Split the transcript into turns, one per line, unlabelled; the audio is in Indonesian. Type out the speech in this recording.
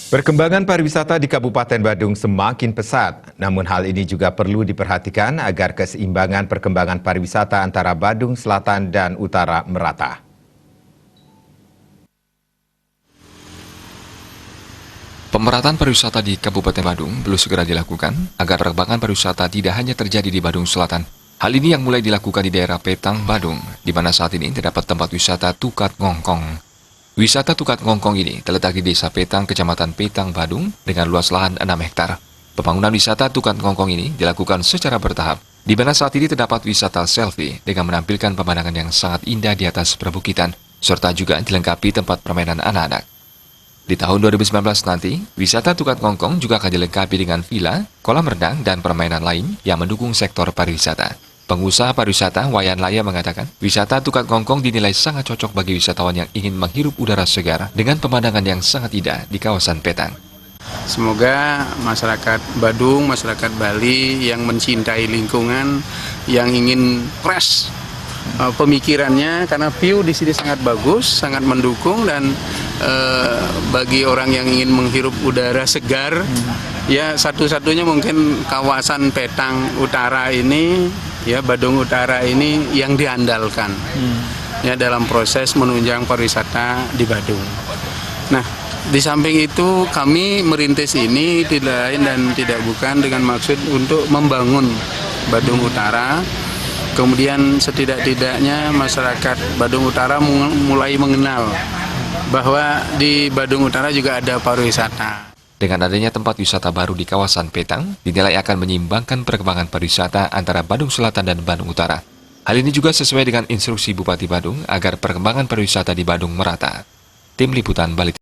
Perkembangan pariwisata di Kabupaten Badung semakin pesat, namun hal ini juga perlu diperhatikan agar keseimbangan perkembangan pariwisata antara Badung Selatan dan Utara merata.
Pemerataan pariwisata di Kabupaten Badung perlu segera dilakukan agar perkembangan pariwisata tidak hanya terjadi di Badung Selatan. Hal ini yang mulai dilakukan di daerah Petang, Badung, di mana saat ini terdapat tempat wisata Tukat Ngongkong. Wisata Tukat Ngongkong ini terletak di Desa Petang, Kecamatan Petang, Badung, dengan luas lahan 6 hektar. Pembangunan wisata Tukat Ngongkong ini dilakukan secara bertahap, di mana saat ini terdapat wisata selfie dengan menampilkan pemandangan yang sangat indah di atas perbukitan, serta juga dilengkapi tempat permainan anak-anak. Di tahun 2019 nanti, wisata Tukat Ngongkong juga akan dilengkapi dengan villa, kolam renang, dan permainan lain yang mendukung sektor pariwisata. Pengusaha pariwisata Wayan Laya mengatakan, wisata Tukat Ngongkong dinilai sangat cocok bagi wisatawan yang ingin menghirup udara segar dengan pemandangan yang sangat indah di kawasan Petang.
Semoga masyarakat Badung, masyarakat Bali yang mencintai lingkungan, yang ingin fresh pemikirannya, karena view di sini sangat bagus, sangat mendukung, dan bagi orang yang ingin menghirup udara segar, ya satu-satunya mungkin kawasan Petang Utara ini, ya Badung Utara ini yang diandalkan ya dalam proses menunjang pariwisata di Badung. Nah, di samping itu kami merintis ini tidak lain dan tidak bukan dengan maksud untuk membangun Badung Utara. Kemudian setidak-tidaknya masyarakat Badung Utara mulai mengenal bahwa di Badung Utara juga ada pariwisata.
Dengan adanya tempat wisata baru di kawasan Petang, dinilai akan menyimbangkan perkembangan pariwisata antara Badung Selatan dan Badung Utara. Hal ini juga sesuai dengan instruksi Bupati Badung agar perkembangan pariwisata di Badung merata. Tim Liputan Bali.